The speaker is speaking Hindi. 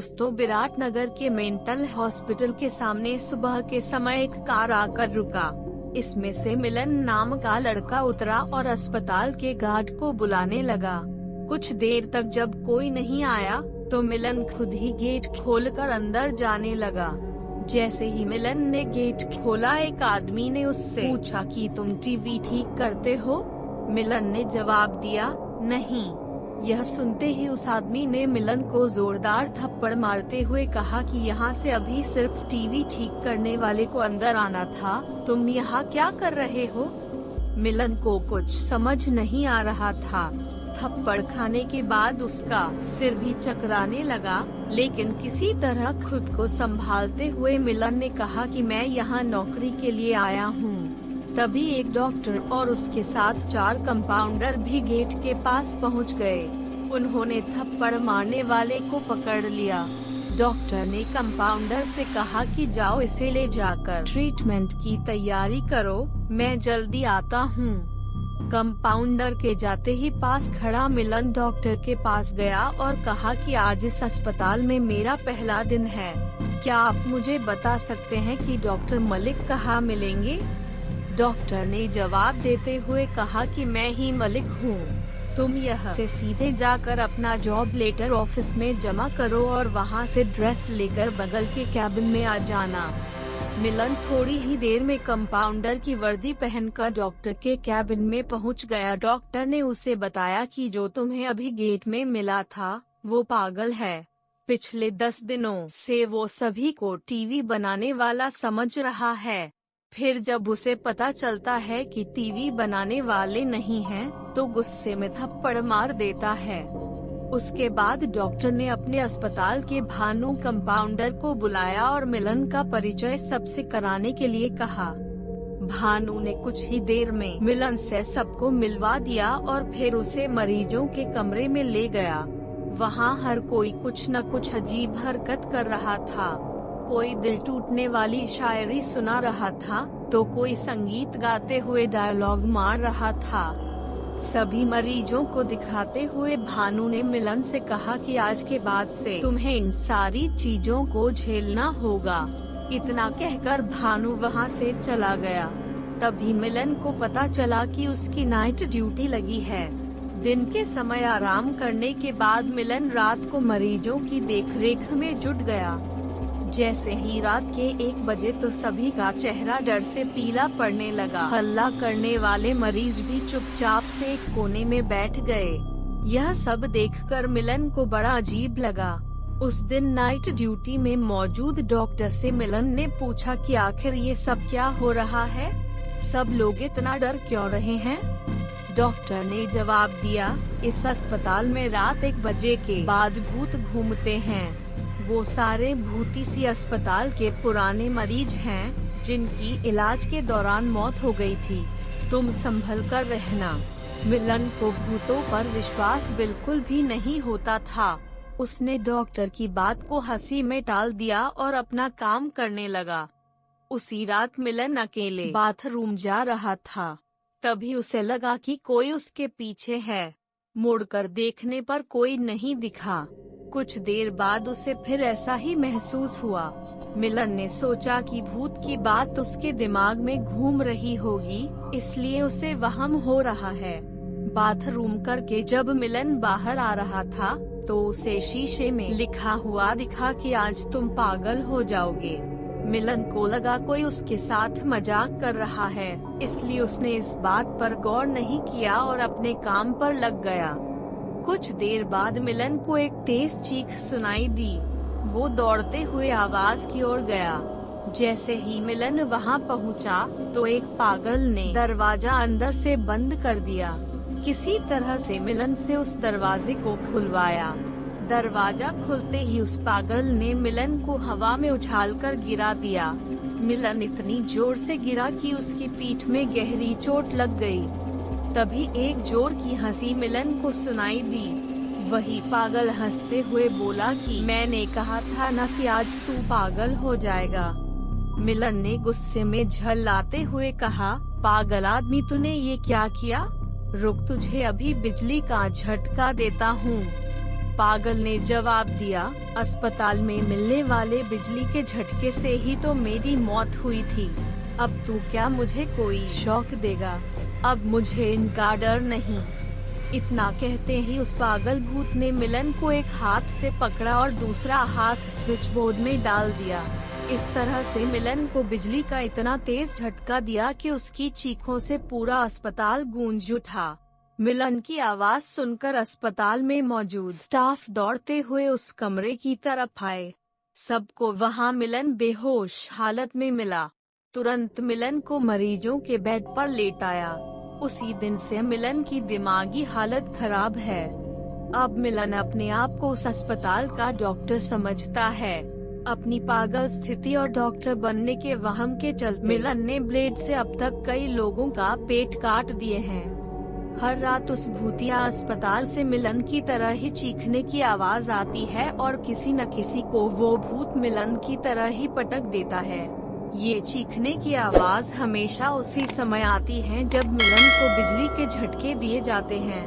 दोस्तों, विराटनगर के मेंटल हॉस्पिटल के सामने सुबह के समय एक कार आकर रुका। इसमें से मिलन नाम का लड़का उतरा और अस्पताल के गार्ड को बुलाने लगा। कुछ देर तक जब कोई नहीं आया तो मिलन खुद ही गेट खोलकर अंदर जाने लगा। जैसे ही मिलन ने गेट खोला, एक आदमी ने उससे पूछा कि तुम टीवी ठीक करते हो? मिलन ने जवाब दिया, नहीं। यह सुनते ही उस आदमी ने मिलन को जोरदार थप्पड़ मारते हुए कहा कि यहाँ से अभी सिर्फ टीवी ठीक करने वाले को अंदर आना था, तुम यहाँ क्या कर रहे हो? मिलन को कुछ समझ नहीं आ रहा था। थप्पड़ खाने के बाद उसका सिर भी चकराने लगा, लेकिन किसी तरह खुद को संभालते हुए मिलन ने कहा कि मैं यहाँ नौकरी के लिए आया हूँ। तभी एक डॉक्टर और उसके साथ 4 कंपाउंडर भी गेट के पास पहुंच गए। उन्होंने थप्पड़ मारने वाले को पकड़ लिया। डॉक्टर ने कंपाउंडर से कहा कि जाओ इसे ले जाकर ट्रीटमेंट की तैयारी करो, मैं जल्दी आता हूँ। कंपाउंडर के जाते ही पास खड़ा मिलन डॉक्टर के पास गया और कहा कि आज इस अस्पताल में मेरा पहला दिन है, क्या आप मुझे बता सकते हैं कि डॉक्टर मलिक कहाँ मिलेंगे? डॉक्टर ने जवाब देते हुए कहा कि मैं ही मलिक हूँ, तुम यहाँ से सीधे जाकर अपना जॉब लेटर ऑफिस में जमा करो और वहाँ से ड्रेस लेकर बगल के कैबिन में आ जाना। मिलन थोड़ी ही देर में कंपाउंडर की वर्दी पहनकर डॉक्टर के कैबिन में पहुँच गया। डॉक्टर ने उसे बताया कि जो तुम्हें अभी गेट में मिला था वो पागल है। पिछले 10 दिनों से वो सभी को टीवी बनाने वाला समझ रहा है। फिर जब उसे पता चलता है कि टीवी बनाने वाले नहीं हैं, तो गुस्से में थप्पड़ मार देता है। उसके बाद डॉक्टर ने अपने अस्पताल के भानु कंपाउंडर को बुलाया और मिलन का परिचय सबसे कराने के लिए कहा। भानु ने कुछ ही देर में मिलन से सबको मिलवा दिया और फिर उसे मरीजों के कमरे में ले गया। वहाँ हर कोई कुछ न कुछ अजीब हरकत कर रहा था। कोई दिल टूटने वाली शायरी सुना रहा था, तो कोई संगीत गाते हुए डायलॉग मार रहा था। सभी मरीजों को दिखाते हुए भानु ने मिलन से कहा कि आज के बाद से तुम्हें इन सारी चीजों को झेलना होगा। इतना कहकर भानु वहां से चला गया। तभी मिलन को पता चला कि उसकी नाइट ड्यूटी लगी है। दिन के समय आराम करने के बाद मिलन रात को मरीजों की देखरेख में जुट गया। जैसे ही रात के 1 बजे तो सभी का चेहरा डर से पीला पड़ने लगा। हल्ला करने वाले मरीज भी चुपचाप से एक कोने में बैठ गए। यह सब देखकर मिलन को बड़ा अजीब लगा। उस दिन नाइट ड्यूटी में मौजूद डॉक्टर से मिलन ने पूछा कि आखिर ये सब क्या हो रहा है, सब लोग इतना डर क्यों रहे हैं? डॉक्टर ने जवाब दिया, इस अस्पताल में रात 1 बजे के बाद भूत घूमते हैं। वो सारे भूत इसी अस्पताल के पुराने मरीज हैं, जिनकी इलाज के दौरान मौत हो गई थी। तुम संभल कर रहना। मिलन को भूतों पर विश्वास बिल्कुल भी नहीं होता था। उसने डॉक्टर की बात को हंसी में टाल दिया और अपना काम करने लगा। उसी रात मिलन अकेले बाथरूम जा रहा था। तभी उसे लगा कि कोई उसके पीछे है। मुड़कर देखने पर कोई नहीं दिखा। कुछ देर बाद उसे फिर ऐसा ही महसूस हुआ। मिलन ने सोचा कि भूत की बात उसके दिमाग में घूम रही होगी, इसलिए उसे वहम हो रहा है। बाथरूम करके जब मिलन बाहर आ रहा था, तो उसे शीशे में लिखा हुआ दिखा कि आज तुम पागल हो जाओगे। मिलन को लगा कोई उसके साथ मजाक कर रहा है, इसलिए उसने इस बात पर गौर नहीं किया और अपने काम पर लग गया। कुछ देर बाद मिलन को एक तेज चीख सुनाई दी। वो दौड़ते हुए आवाज की ओर गया। जैसे ही मिलन वहां पहुंचा, तो एक पागल ने दरवाजा अंदर से बंद कर दिया। किसी तरह से मिलन से उस दरवाजे को खुलवाया। दरवाजा खुलते ही उस पागल ने मिलन को हवा में उछालकर गिरा दिया। मिलन इतनी जोर से गिरा कि उसकी पीठ में गहरी चोट लग गई। तभी एक जोर की हंसी मिलन को सुनाई दी। वही पागल हंसते हुए बोला कि मैंने कहा था ना कि आज तू पागल हो जाएगा। मिलन ने गुस्से में झल्लाते हुए कहा, पागल आदमी, तूने ये क्या किया? रुक, तुझे अभी बिजली का झटका देता हूँ। पागल ने जवाब दिया, अस्पताल में मिलने वाले बिजली के झटके से ही तो मेरी मौत हुई थी। अब तू क्या मुझे कोई शौक देगा? अब मुझे इनका डर नहीं। इतना कहते ही उस पागल भूत ने मिलन को एक हाथ से पकड़ा और दूसरा हाथ स्विच बोर्ड में डाल दिया। इस तरह से मिलन को बिजली का इतना तेज झटका दिया कि उसकी चीखों से पूरा अस्पताल गूंज उठा। मिलन की आवाज सुनकर अस्पताल में मौजूद स्टाफ दौड़ते हुए उस कमरे की तरफ आए। सबको वहां मिलन बेहोश हालत में मिला। तुरंत मिलन को मरीजों के बेड पर लेटाया। उसी दिन से मिलन की दिमागी हालत खराब है। अब मिलन अपने आप को उस अस्पताल का डॉक्टर समझता है। अपनी पागल स्थिति और डॉक्टर बनने के वहम के चलते मिलन ने ब्लेड से अब तक कई लोगों का पेट काट दिए हैं। हर रात उस भूतिया अस्पताल से मिलन की तरह ही चीखने की आवाज आती है और किसी न किसी को वो भूत मिलन की तरह ही पटक देता है। ये चीखने की आवाज हमेशा उसी समय आती है जब मिलन को बिजली के झटके दिए जाते हैं।